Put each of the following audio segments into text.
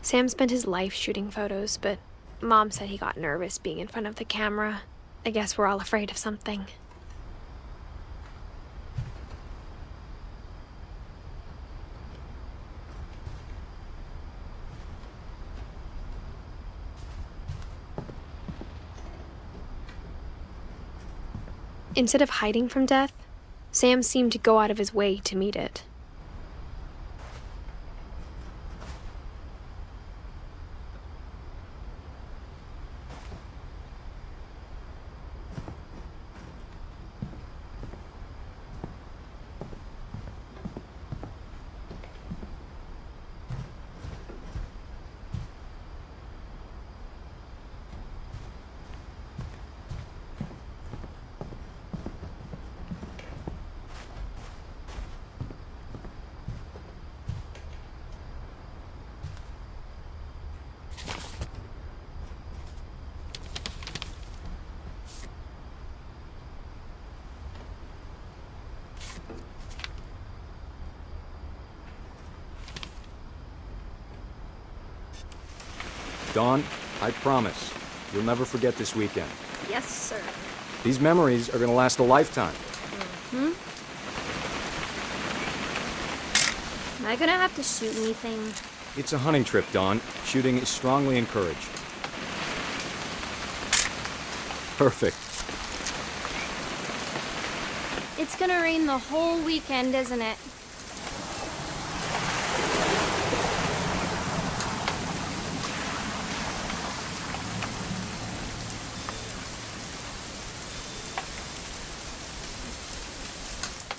Sam spent his life shooting photos, but Mom said he got nervous being in front of the camera. I guess we're all afraid of something. Instead of hiding from death, Sam seemed to go out of his way to meet it. Dawn, I promise, you'll never forget this weekend. Yes, sir. These memories are gonna last a lifetime. Am I gonna have to shoot anything? It's a hunting trip, Dawn. Shooting is strongly encouraged. Perfect. It's gonna rain the whole weekend, isn't it?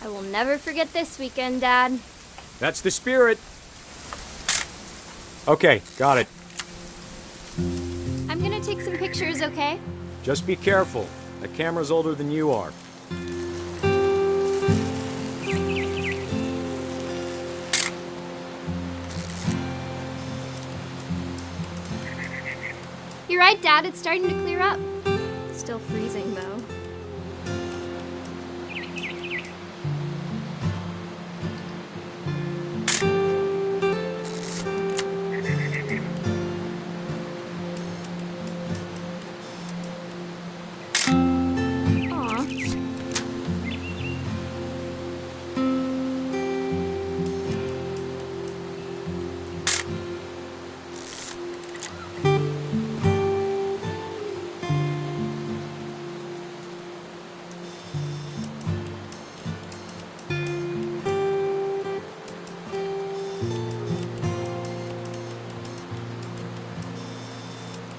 I will never forget this weekend, Dad. That's the spirit. Okay, got it. I'm gonna take some pictures, okay? Just be careful. The camera's older than you are. You're right, Dad. It's starting to clear up. Still freezing, though.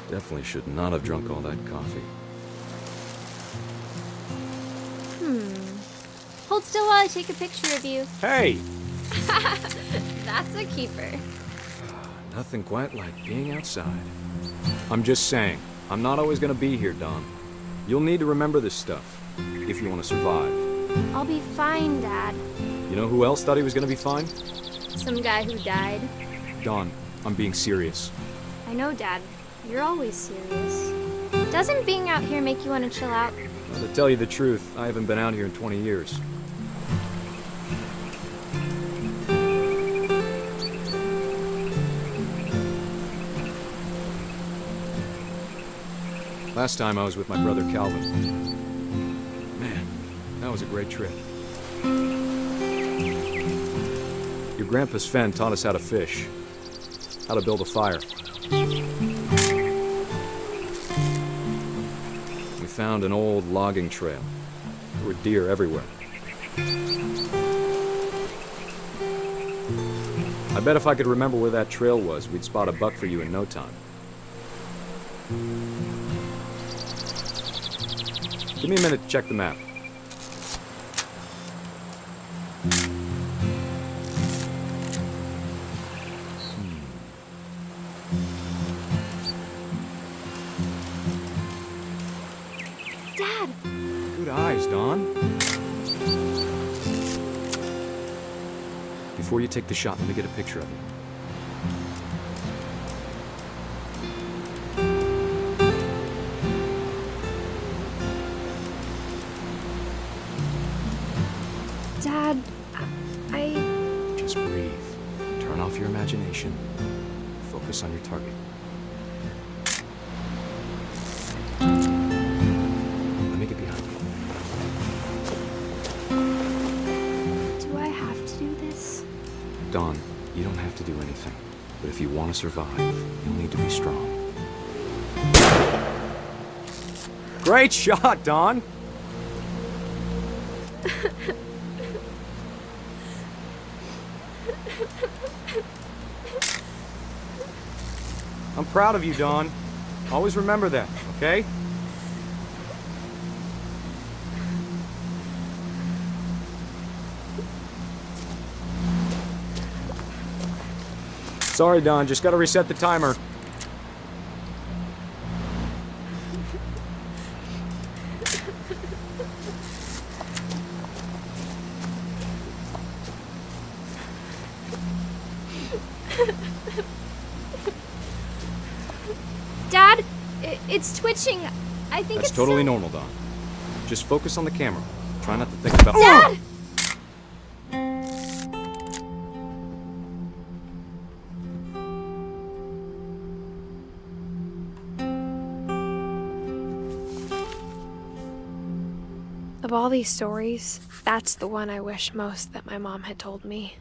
Definitely should not have drunk all that coffee. Hold still while I take a picture of you. Hey! That's a keeper. Nothing quite like being outside. I'm just saying, I'm not always gonna be here, Dawn. You'll need to remember this stuff, if you want to survive. I'll be fine, Dad. You know who else thought he was gonna be fine? Some guy who died. Dawn, I'm being serious. I know, Dad. You're always serious. Doesn't being out here make you want to chill out? Well, to tell you the truth, I haven't been out here in 20 years. Last time I was with my brother Calvin. Man, that was a great trip. Your grandpa Sven taught us how to fish, how to build a fire. We found an old logging trail. There were deer everywhere. I bet if I could remember where that trail was, we'd spot a buck for you in no time. Give me a minute to check the map. Dad! Good eyes, Dawn. Before you take the shot, let me get a picture of you. Dad, I... Just breathe. Turn off your imagination. Focus on your target. Let me get behind you. Do I have to do this? Dawn, you don't have to do anything. But if you want to survive, you'll need to be strong. Great shot, Dawn! I'm proud of you, Dawn. Always remember that, okay? Sorry, Dawn, just gotta reset the timer. Dad, it's twitching. I think That's it's totally so- normal, Dawn. Just focus on the camera. Try not to think about— Dad! Of all these stories, that's the one I wish most that my mom had told me.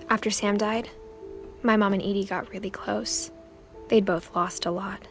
After Sam died, my mom and Edie got really close. They'd both lost a lot.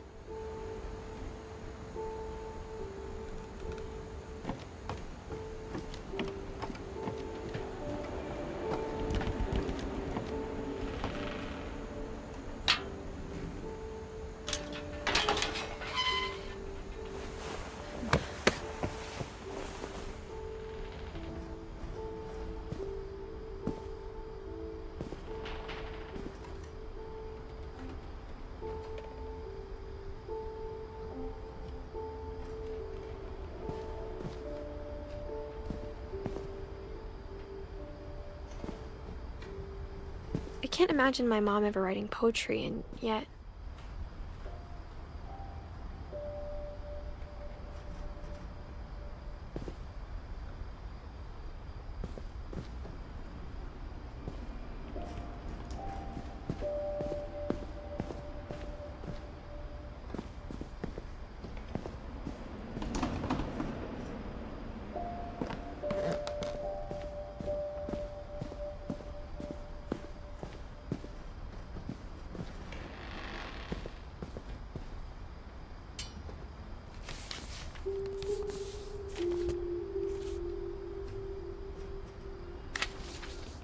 I can't imagine my mom ever writing poetry, and yet...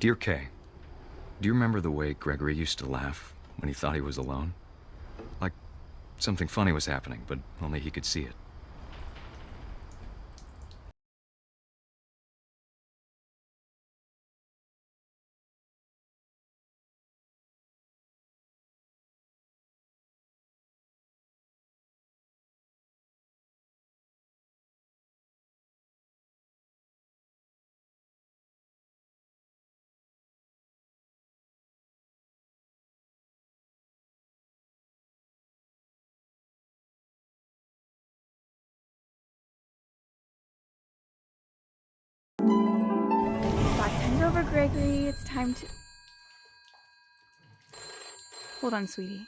Dear Kay, do you remember the way Gregory used to laugh when he thought he was alone? Like something funny was happening, but only he could see it. Time's over, Gregory. It's time to... Hold on, sweetie.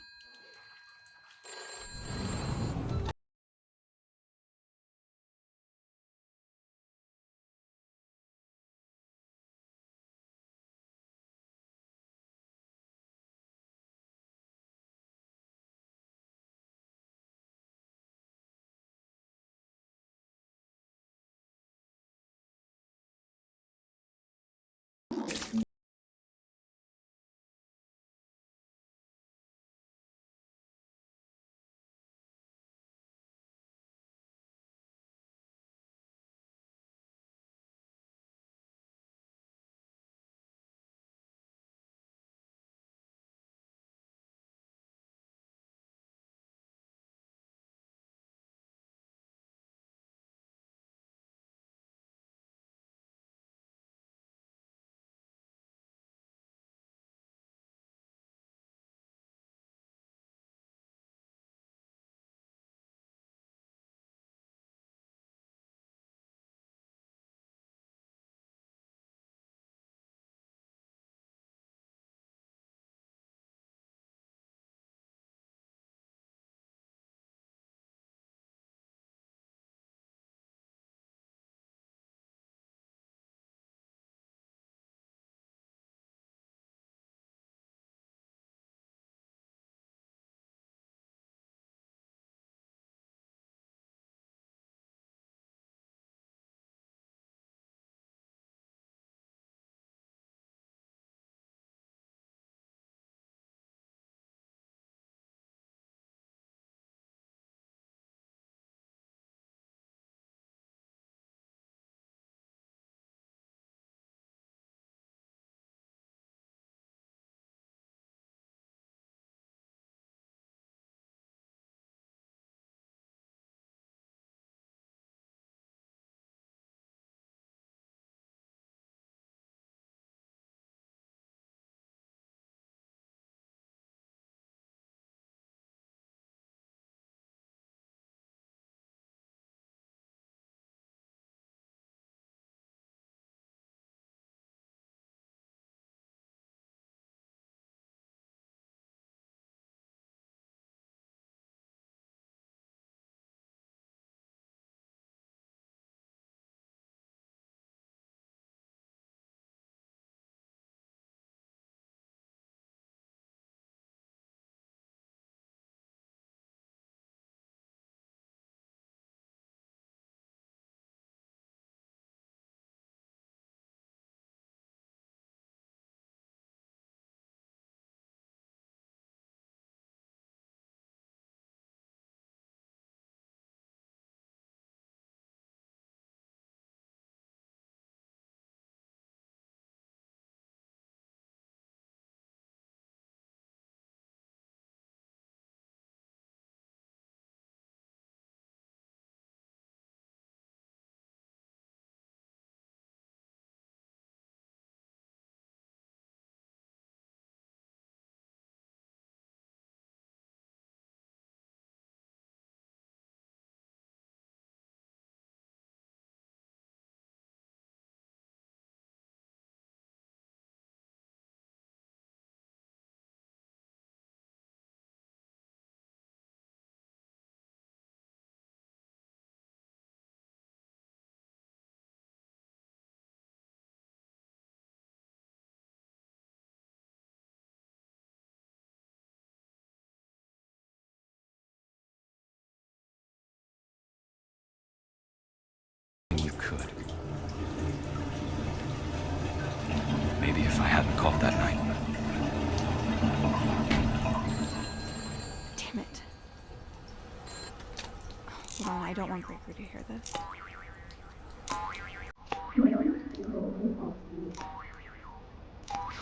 Hold on, I don't want Gregory to hear this.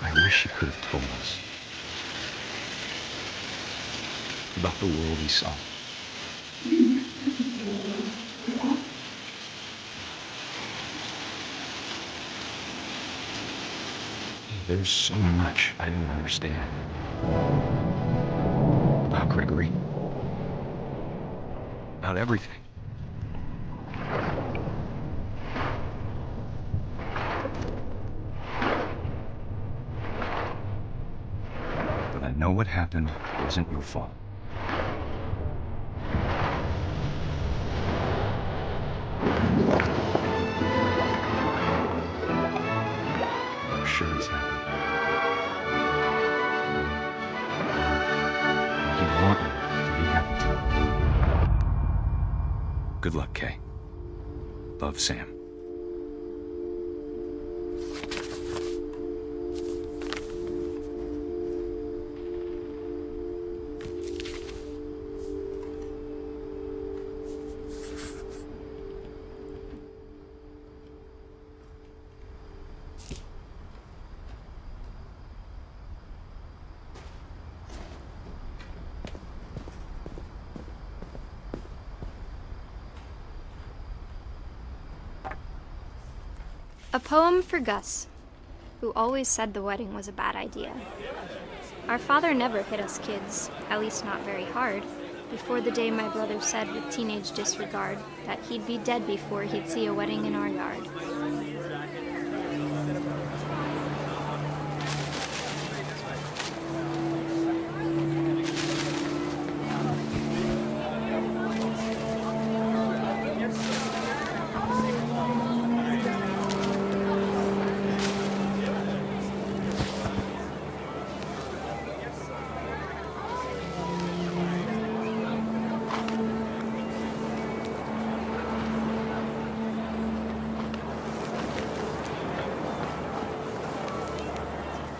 I wish he could have told us about the world he saw. There's so much I don't understand about Gregory, about everything. But I know what happened wasn't your fault. I'm sure he's happy. You want me to be happy too. Good luck, Kay. Love, Sam. A poem for Gus, who always said the wedding was a bad idea. Our father never hit us kids, at least not very hard, before the day my brother said with teenage disregard that he'd be dead before he'd see a wedding in our yard.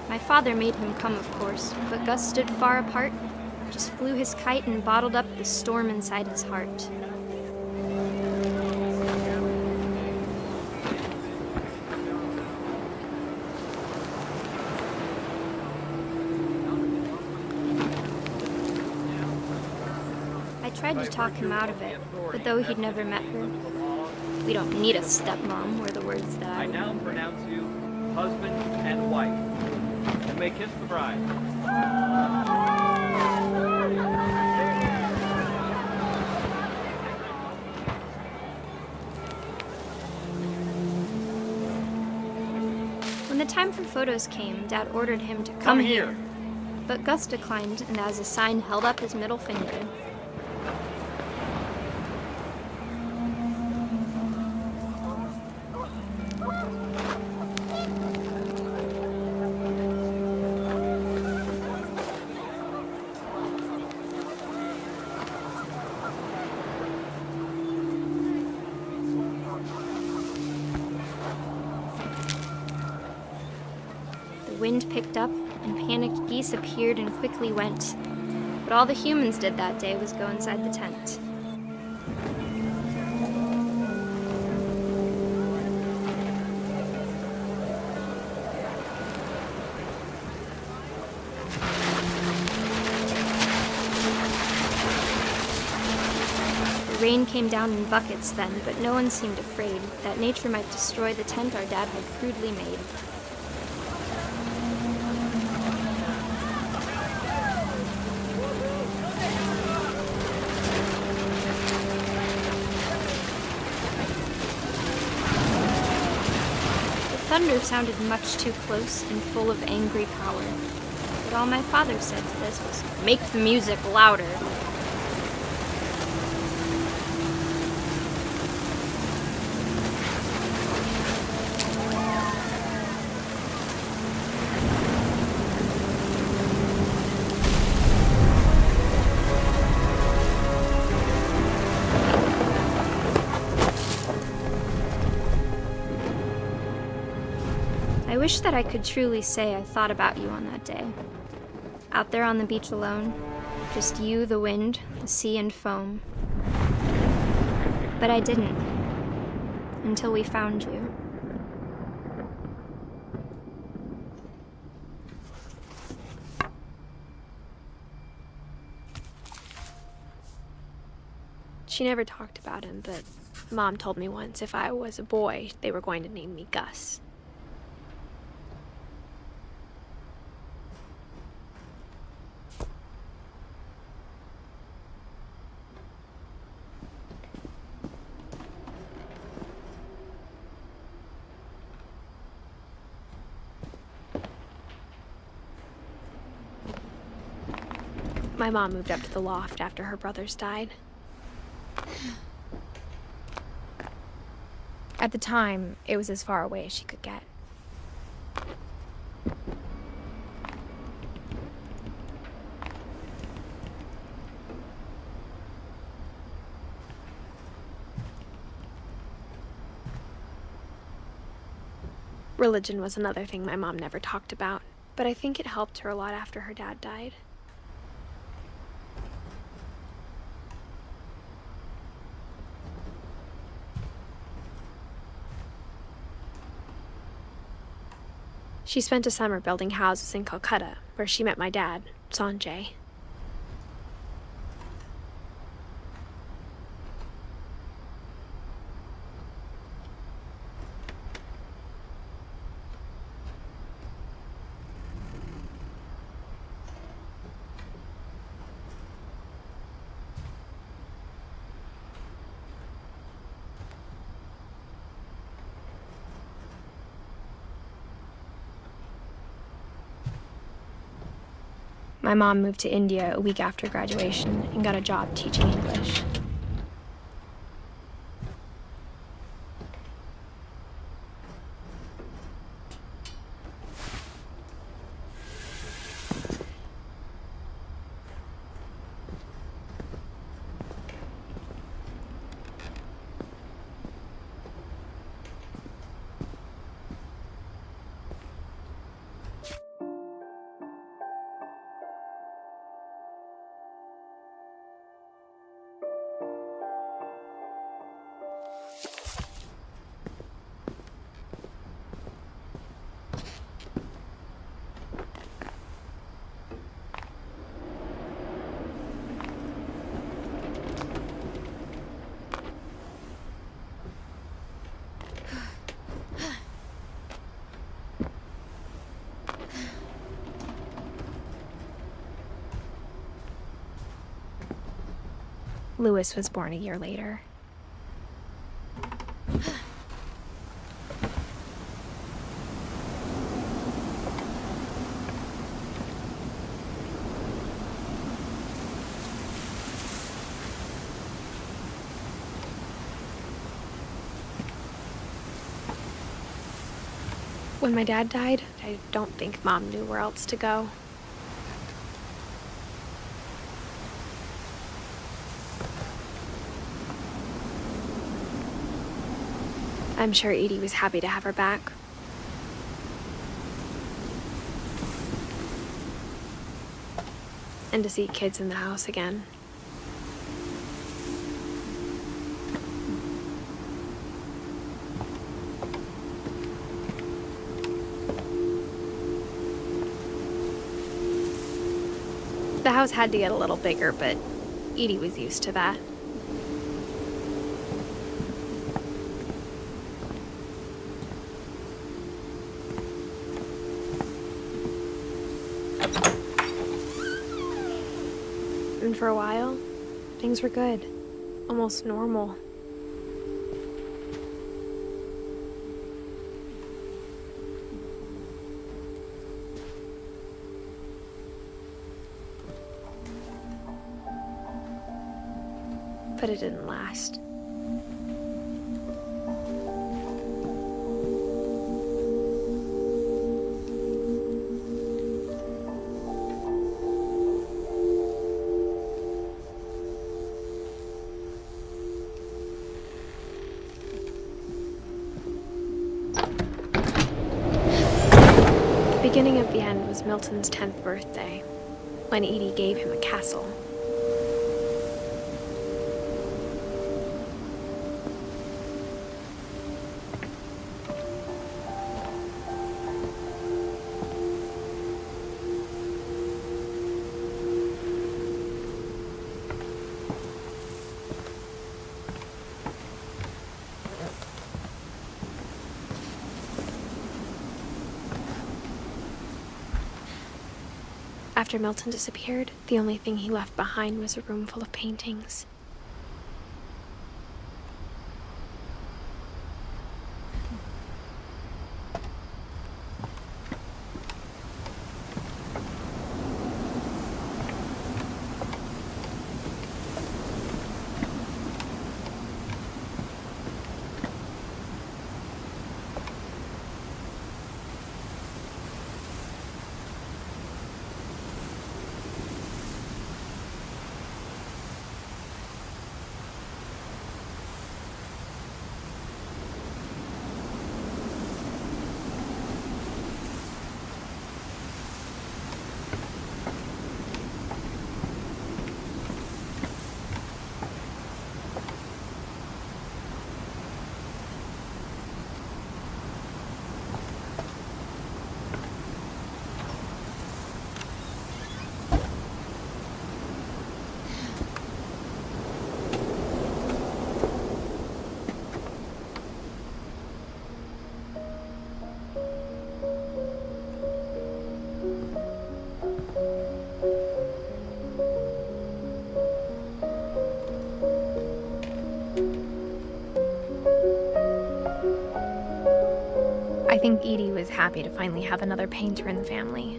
My father made him come, of course, but Gus stood far apart, just flew his kite and bottled up the storm inside his heart. I tried to talk him out of it, but though he'd never met her, we don't need a stepmom were the words that I now pronounce you husband and wife. You may kiss the bride. When the time for photos came, Dad ordered him to come here. But Gus declined and as a sign held up his middle finger. The wind picked up, and panicked geese appeared and quickly went. But all the humans did that day was go inside the tent. The rain came down in buckets then, but no one seemed afraid that nature might destroy the tent our dad had crudely made. Thunder sounded much too close and full of angry power. But all my father said to this was, "Make the music louder." I wish that I could truly say I thought about you on that day. Out there on the beach alone, just you, the wind, the sea and foam. But I didn't. Until we found you. She never talked about him, but Mom told me once if I was a boy, they were going to name me Gus. My mom moved up to the loft after her brothers died. At the time, it was as far away as she could get. Religion was another thing my mom never talked about, but I think it helped her a lot after her dad died. She spent a summer building houses in Calcutta, where she met my dad, Sanjay. My mom moved to India a week after graduation and got a job teaching English. Louis was born a year later. When my dad died, I don't think Mom knew where else to go. I'm sure Edie was happy to have her back. And to see kids in the house again. The house had to get a little bigger, but Edie was used to that. And for a while, things were good. Almost normal. But it didn't last. The beginning of the end was Milton's 10th birthday, when Edie gave him a castle. After Milton disappeared, the only thing he left behind was a room full of paintings. I think Edie was happy to finally have another painter in the family.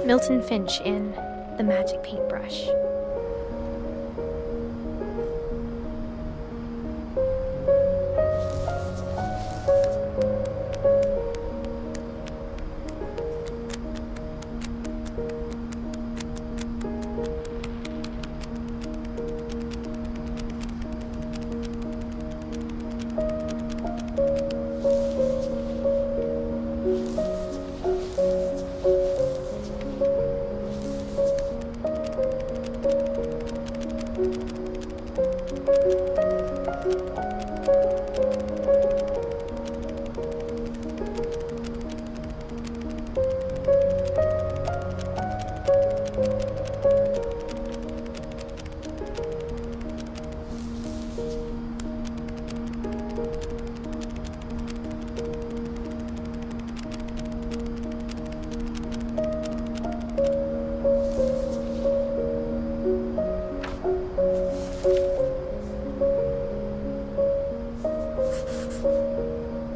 Milton Finch in The Magic Paintbrush.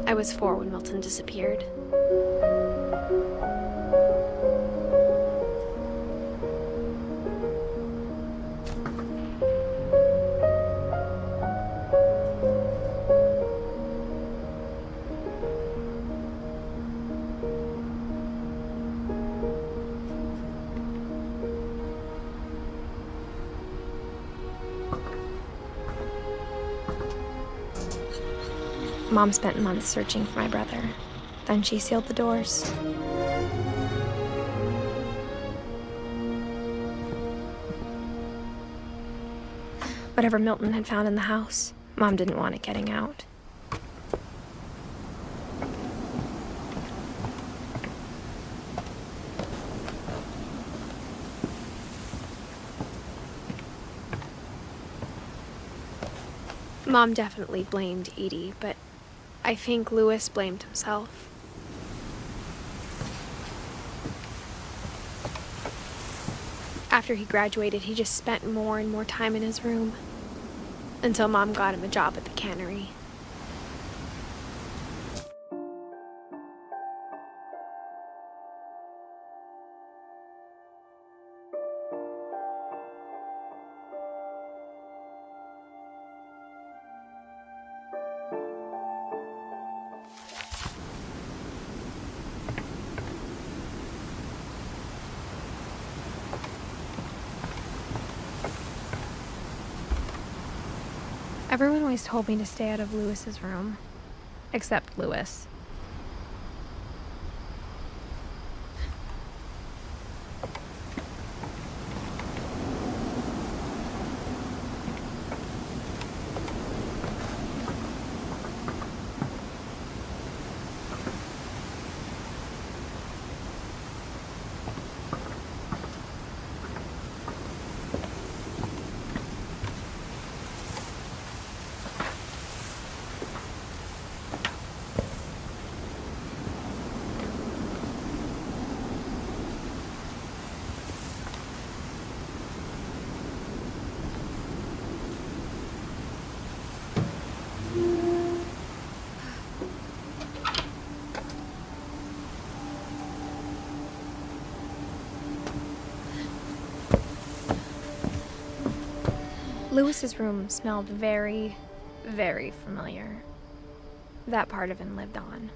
I was 4 when Milton disappeared. Mom spent months searching for my brother. Then she sealed the doors. Whatever Milton had found in the house, Mom didn't want it getting out. Mom definitely blamed Edie, but I think Louis blamed himself. After he graduated, he just spent more and more time in his room, until Mom got him a job at the cannery. Everyone always told me to stay out of Louis's room, except Louis. Lewis's room smelled very, very familiar. That part of him lived on.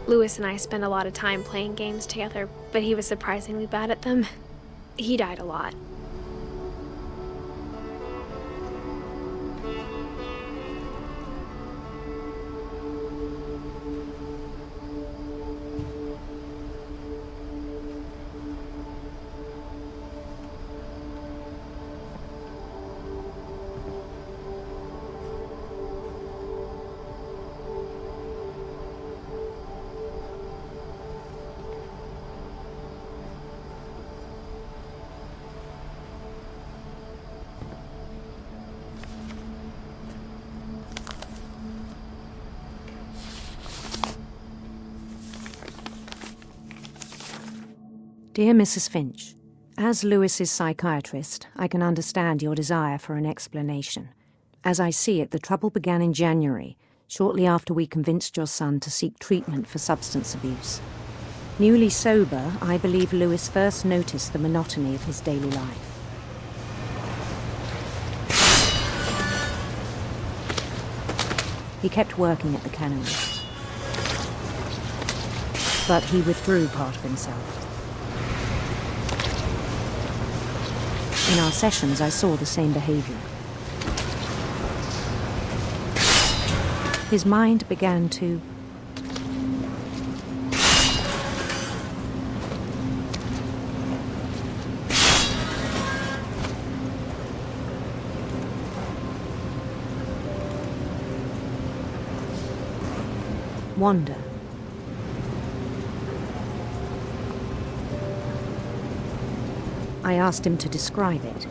Lewis and I spent a lot of time playing games together, but he was surprisingly bad at them. He died a lot. Dear Mrs. Finch, as Lewis's psychiatrist, I can understand your desire for an explanation. As I see it, the trouble began in January, shortly after we convinced your son to seek treatment for substance abuse. Newly sober, I believe Lewis first noticed the monotony of his daily life. He kept working at the cannery, but he withdrew part of himself. In our sessions, I saw the same behavior. His mind began to wander. I asked him to describe it.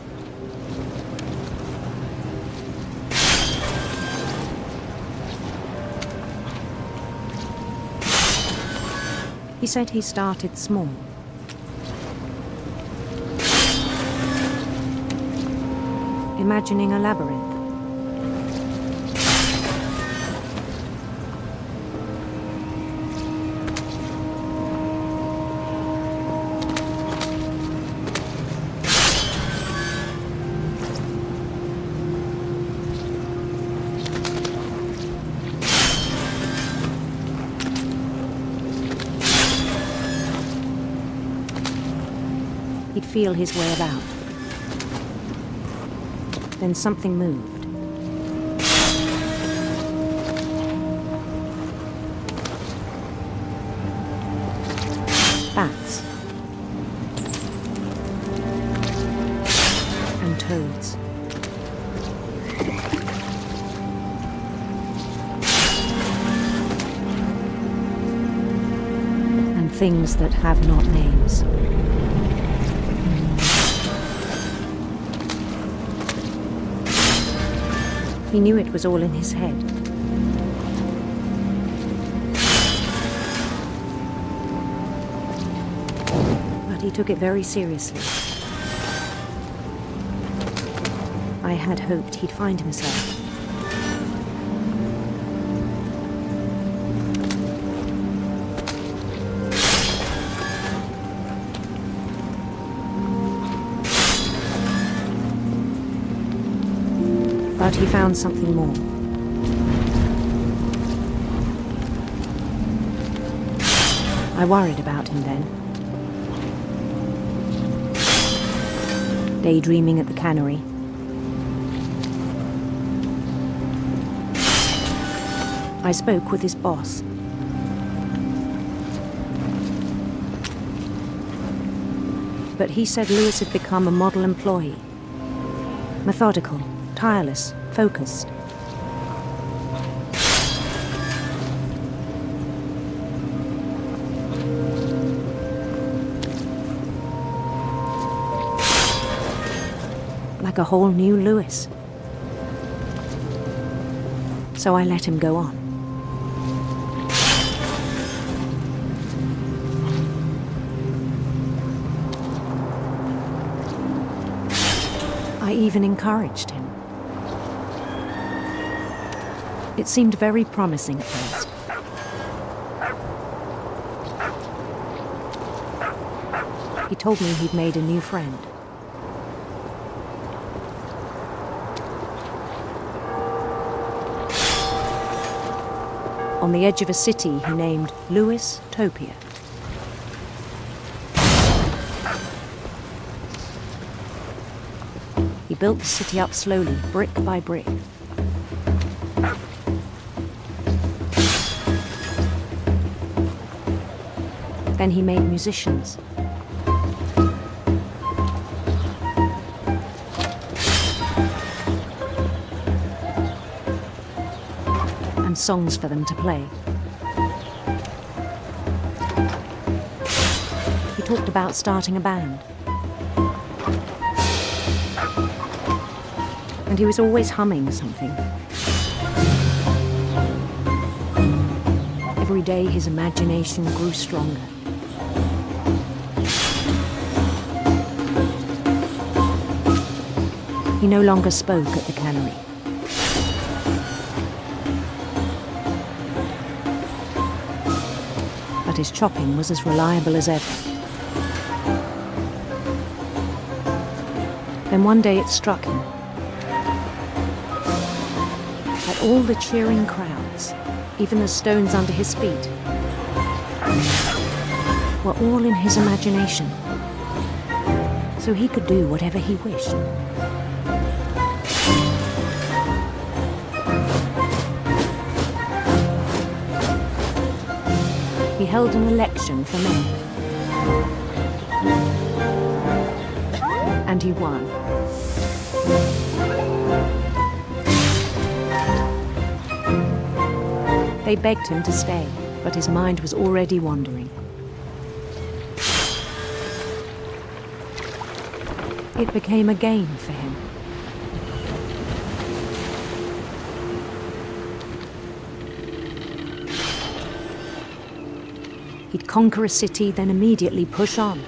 He said he started small. Imagining a labyrinth. He'd feel his way about. Then something moved. Bats. And toads. And things that have not names. He knew it was all in his head. But he took it very seriously. I had hoped he'd find himself. But he found something more. I worried about him then. Daydreaming at the cannery. I spoke with his boss. But he said Lewis had become a model employee. Methodical. Tireless, focused. like a whole new Lewis. So I let him go on. I even encouraged him. It seemed very promising at first. He told me he'd made a new friend. On the edge of a city he named Lewis Topia. He built the city up slowly, brick by brick. Then he made musicians. And songs for them to play. He talked about starting a band. And he was always humming something. Every day his imagination grew stronger. He no longer spoke at the cannery. But his chopping was as reliable as ever. Then one day it struck him that all the cheering crowds, even the stones under his feet, were all in his imagination, so he could do whatever he wished. He held an election for mayor. And he won. They begged him to stay, but his mind was already wandering. It became a game for him. He'd conquer a city, then immediately push on.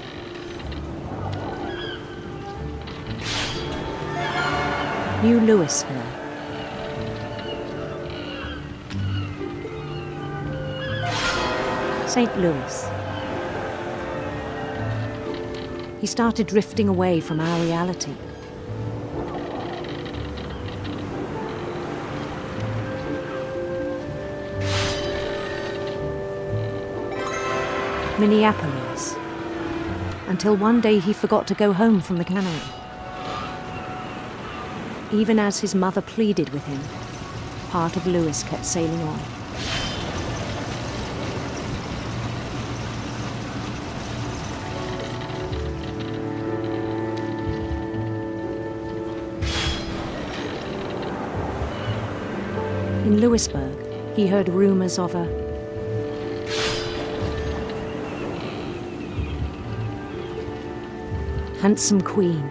New Louisville. St. Louis. He started drifting away from our reality. Minneapolis, until one day he forgot to go home from the cannery. Even as his mother pleaded with him, part of Lewis kept sailing on. In Lewisburg, he heard rumors of a handsome queen.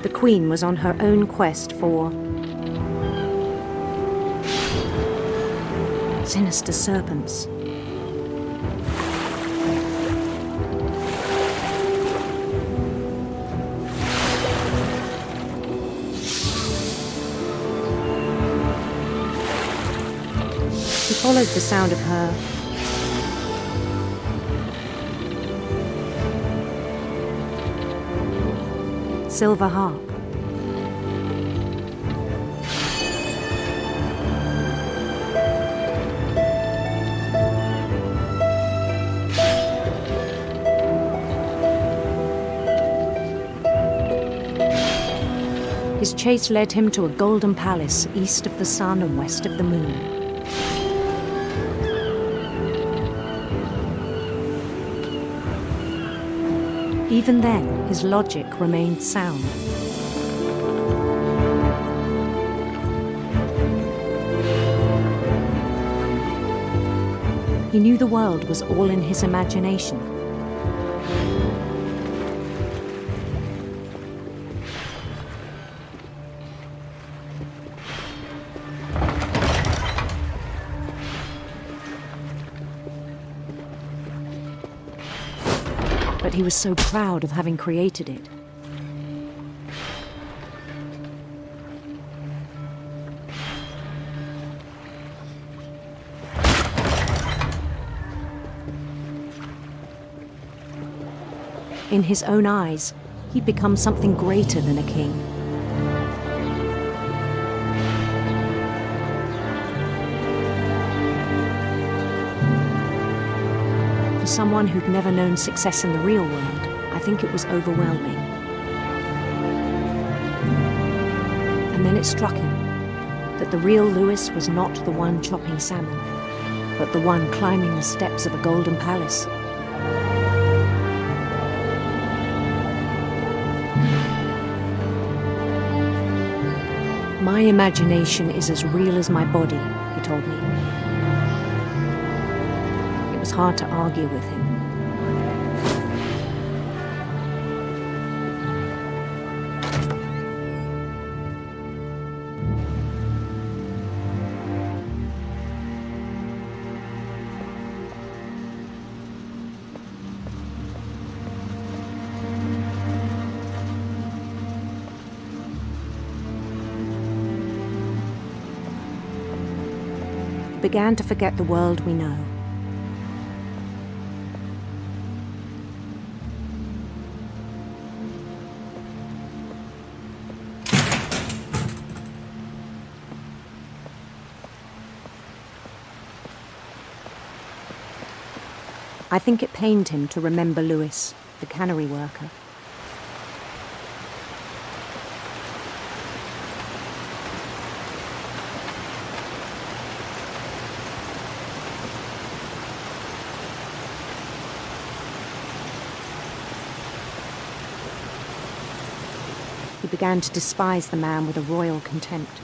The queen was on her own quest for sinister serpents. He followed the sound of her silver harp. His chase led him to a golden palace east of the sun and west of the moon. Even then, his logic remained sound. He knew the world was all in his imagination. But he was so proud of having created it. In his own eyes, he'd become something greater than a king. For someone who'd never known success in the real world, I think it was overwhelming. And then it struck him that the real Lewis was not the one chopping salmon, but the one climbing the steps of a golden palace. My imagination is as real as my body, he told me. It was hard to argue with him. Began to forget the world we know. I think it pained him to remember Lewis, the cannery worker. He began to despise the man with a royal contempt.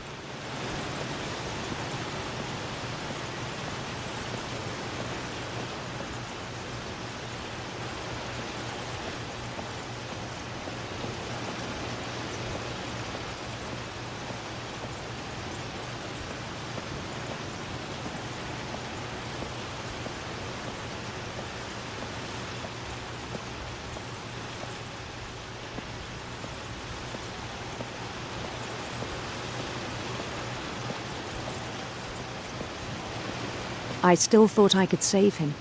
I still thought I could save him.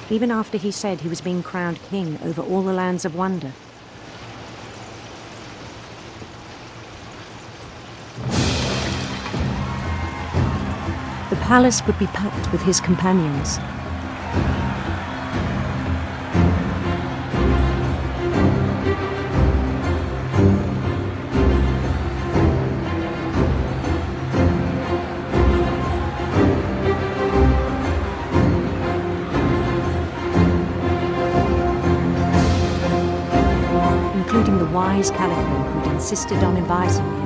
Even after he said he was being crowned king over all the lands of wonder. The palace would be packed with his companions. Including the wise Calico who'd insisted on advising him.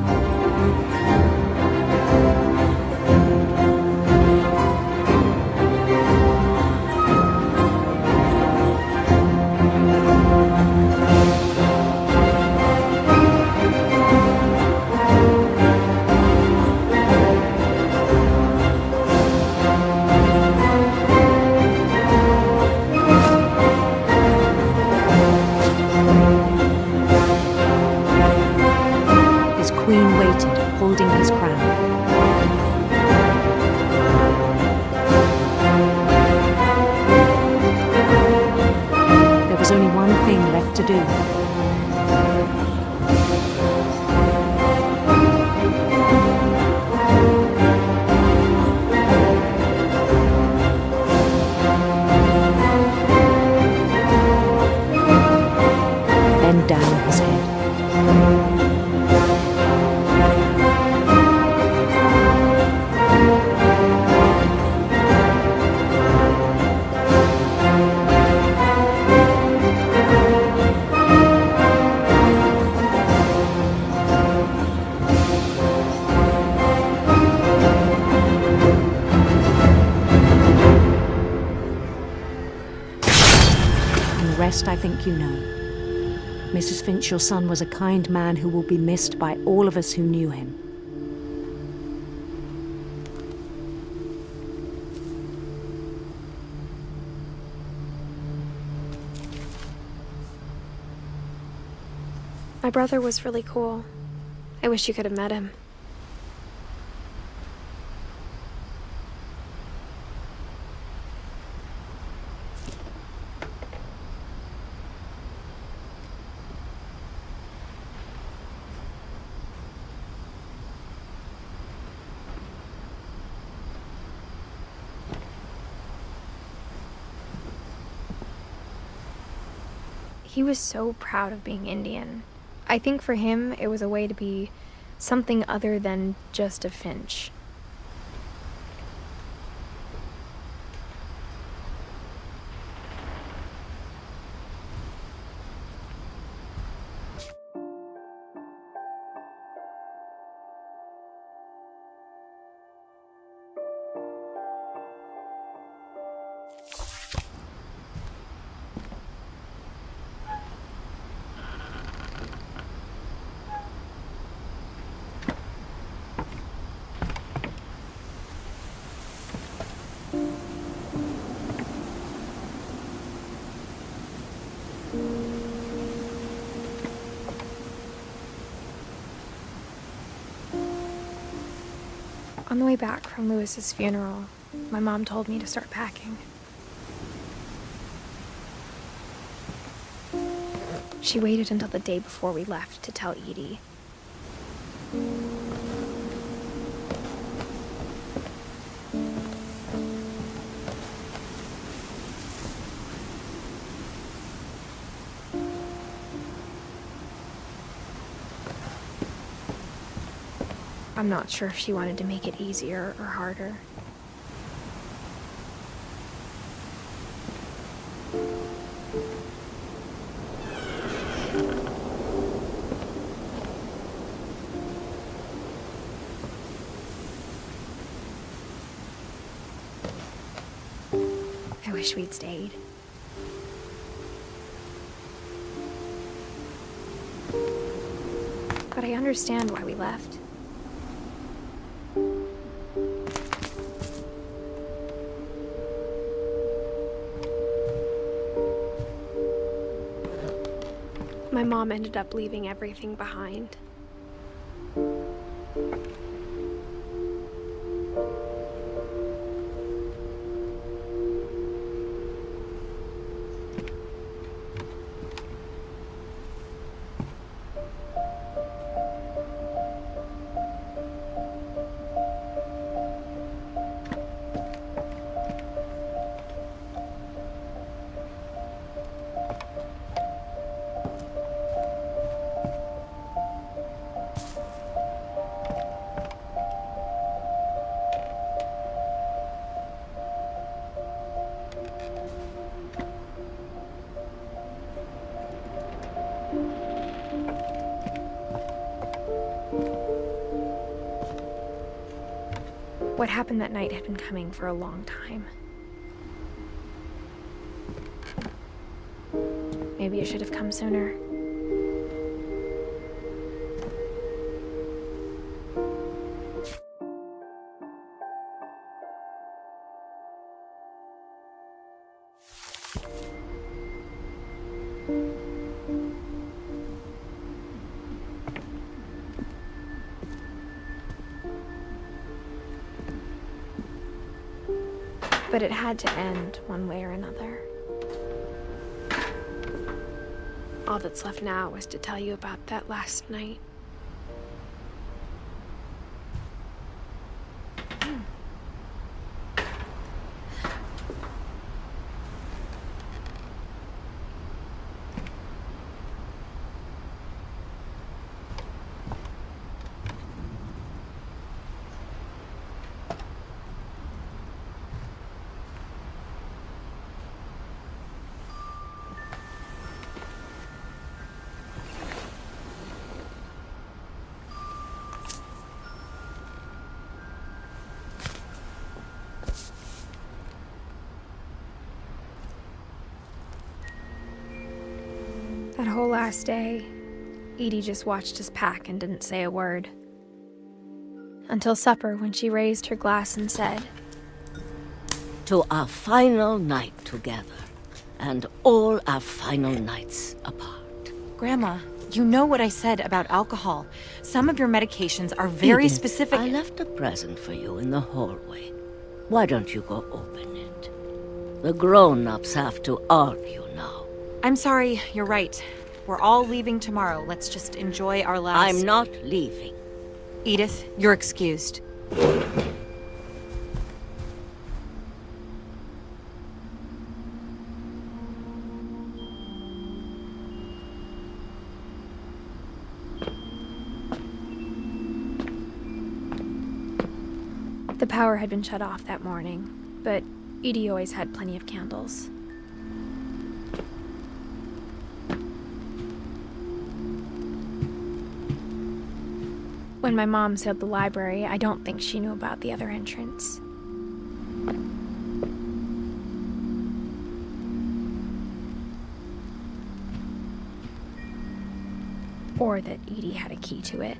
Queen waited, holding his crown. There was only one thing left to do. Bend down his head. rest I think you know. Mrs. Finch, your son was a kind man who will be missed by all of us who knew him. My brother was really cool. I wish you could have met him. He was so proud of being Indian. I think for him, it was a way to be something other than just a Finch. On the way back from Lewis's funeral, my mom told me to start packing. She waited until the day before we left to tell Edie. I'm not sure if she wanted to make it easier or harder. I wish we'd stayed. But I understand why we left. My mom ended up leaving everything behind. What happened that night had been coming for a long time. Maybe it should have come sooner. But it had to end one way or another. All that's left now is to tell you about that last night. whole last day, Edie just watched us pack and didn't say a word. Until supper, when she raised her glass and said, "To our final night together, and all our final nights apart." Grandma, you know what I said about alcohol. Some of your medications are very Edith, specific. I left a present for you in the hallway. Why don't you go open it? The grown-ups have to argue now. I'm sorry, you're right. We're all leaving tomorrow. Let's just enjoy our last... I'm not leaving. Edith, you're excused. The power had been shut off that morning, but Edie always had plenty of candles. When my mom sealed the library, I don't think she knew about the other entrance. Or that Edie had a key to it.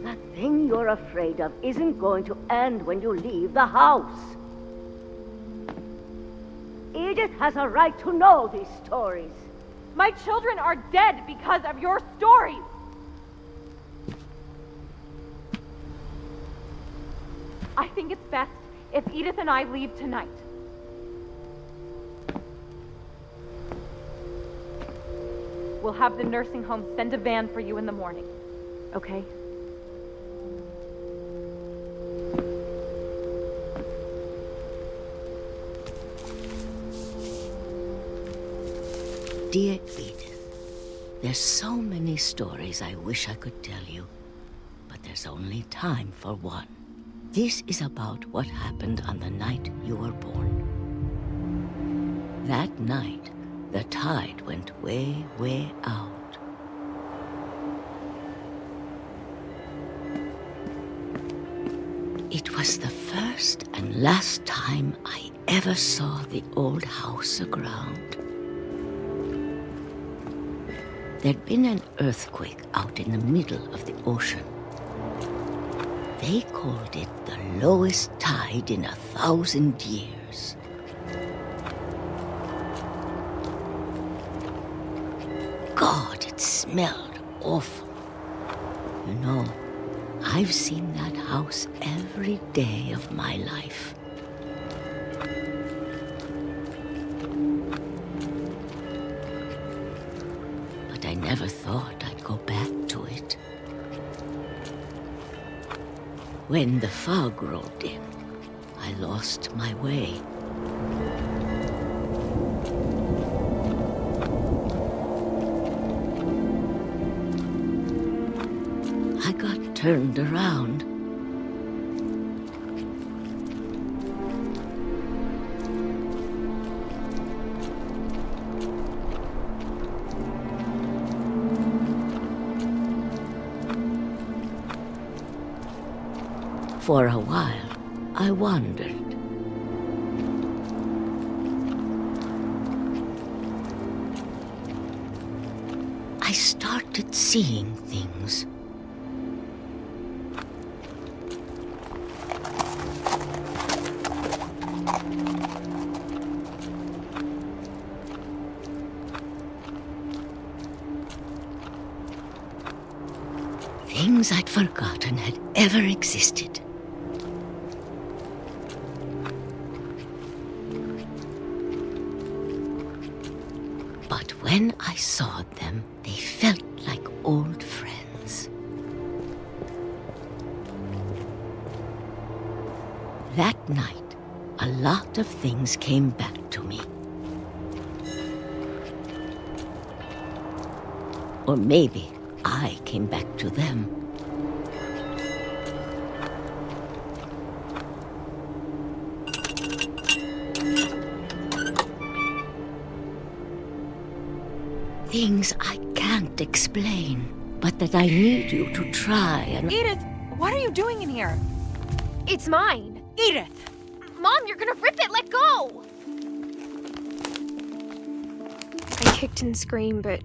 That thing you're afraid of isn't going to end when you leave the house. Edith has a right to know these stories. My children are dead because of your stories! I think it's best if Edith and I leave tonight. We'll have the nursing home send a van for you in the morning, okay? Dear Edith, there's so many stories I wish I could tell you, but there's only time for one. This is about what happened on the night you were born. That night, the tide went way, way out. It was the first and last time I ever saw the old house aground. There'd been an earthquake out in the middle of the ocean. They called it the lowest tide in 1,000 years. God, it smelled awful. You know, I've seen that house every day of my life. But I never thought I'd go back to it. When the fog rolled in, I lost my way. I got turned around. For a while, I wandered. I started seeing things. Things I'd forgotten had ever existed. But when I saw them, they felt like old friends. That night, a lot of things came back to me. Or maybe I came back to them. things I can't explain, but that I need you to try and... Edith, what are you doing in here? It's mine. Edith! Mom, you're gonna rip it! Let go! I kicked and screamed, but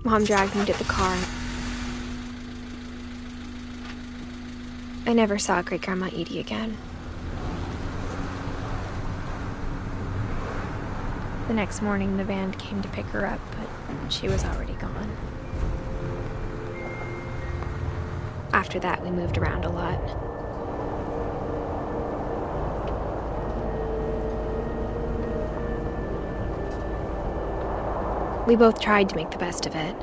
Mom dragged me to the car. I never saw Great-Grandma Edie again. The next morning, the van came to pick her up, but she was already gone. After that, we moved around a lot. We both tried to make the best of it.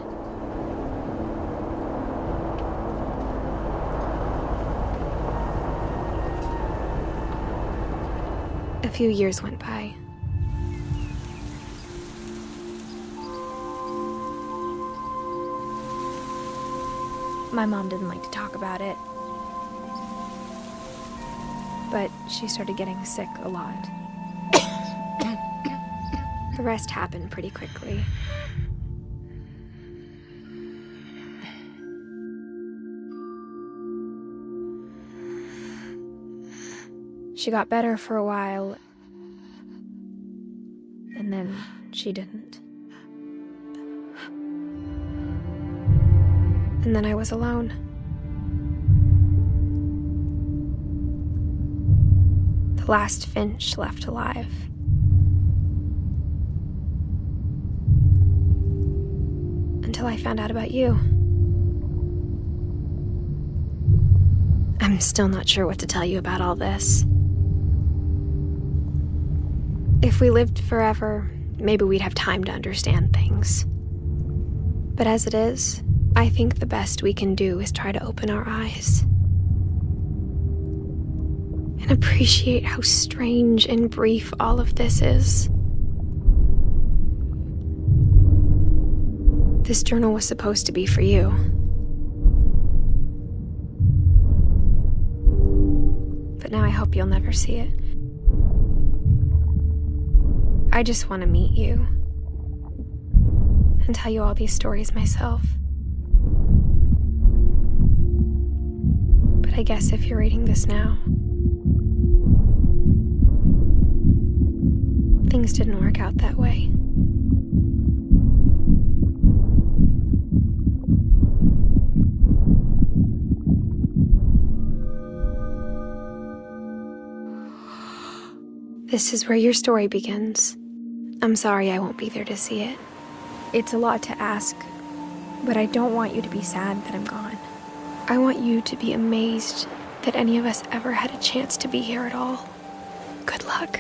A few years went by. My mom didn't like to talk about it, but she started getting sick a lot. The rest happened pretty quickly. She got better for a while, and then she didn't. And then I was alone. The last Finch left alive. Until I found out about you. I'm still not sure what to tell you about all this. If we lived forever, maybe we'd have time to understand things. But as it is, I think the best we can do is try to open our eyes and appreciate how strange and brief all of this is. This journal was supposed to be for you. But now I hope you'll never see it. I just want to meet you and tell you all these stories myself. But I guess if you're reading this now, things didn't work out that way. This is where your story begins. I'm sorry I won't be there to see it. It's a lot to ask, but I don't want you to be sad that I'm gone. I want you to be amazed that any of us ever had a chance to be here at all. Good luck.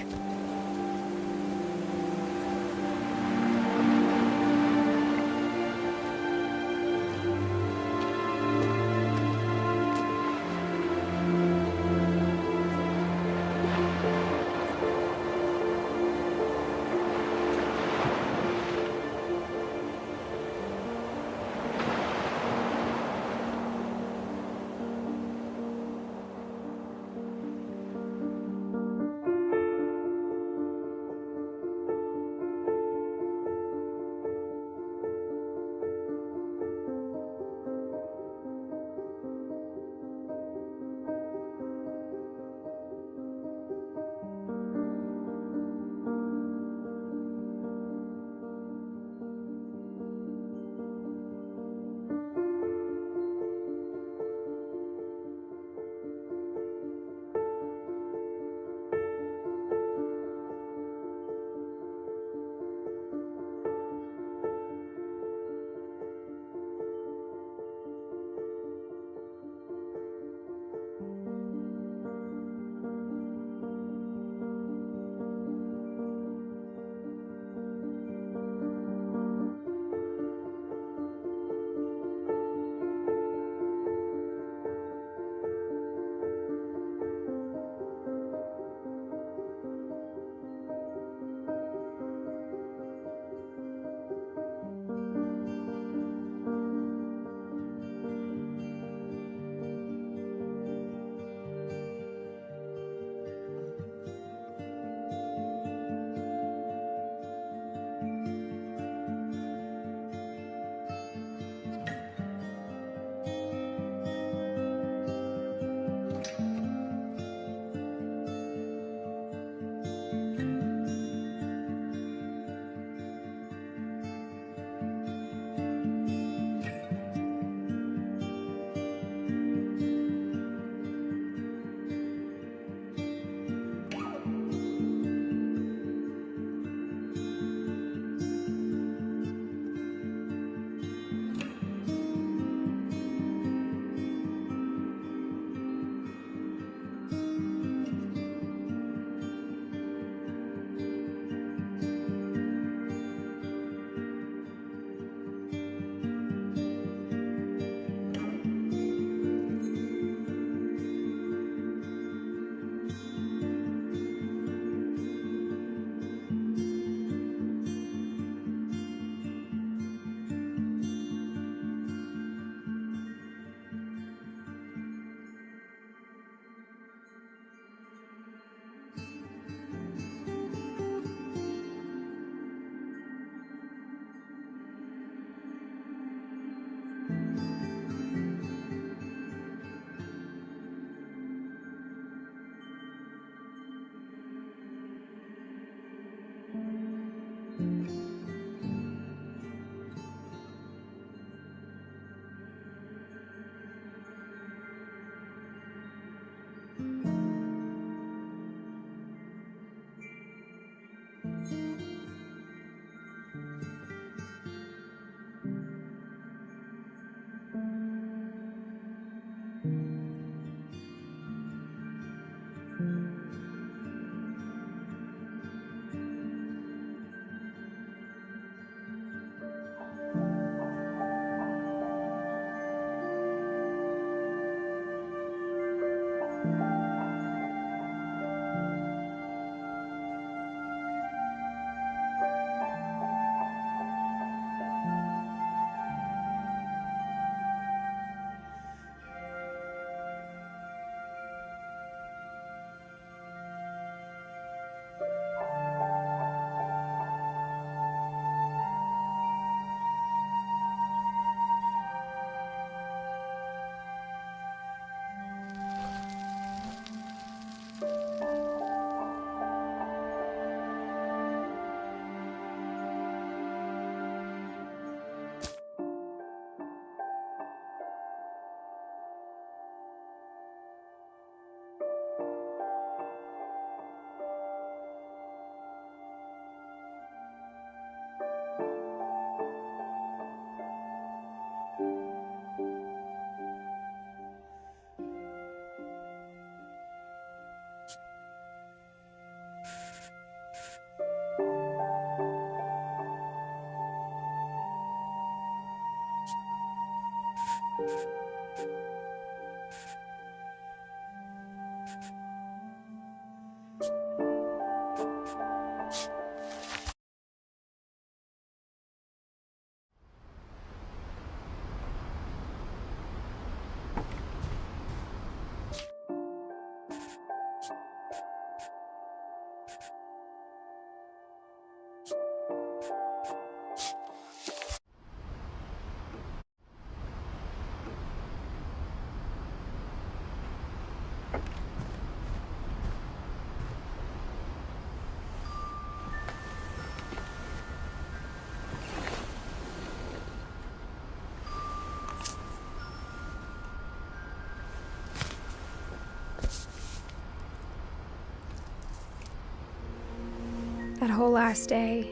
That whole last day,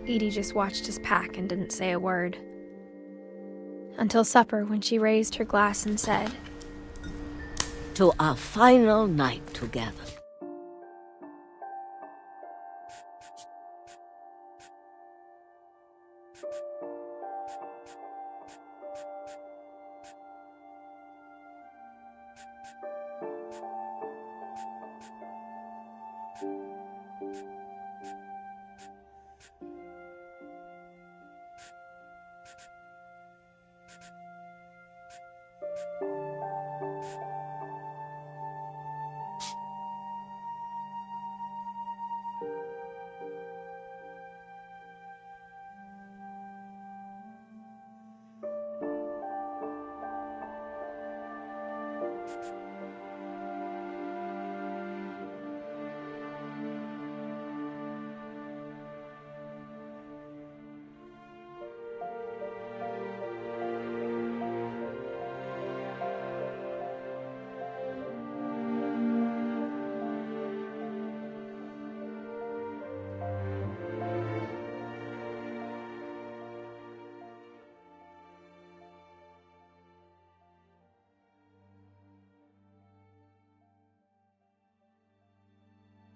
Edie just watched us pack and didn't say a word. Until supper, when she raised her glass and said, To our final night together.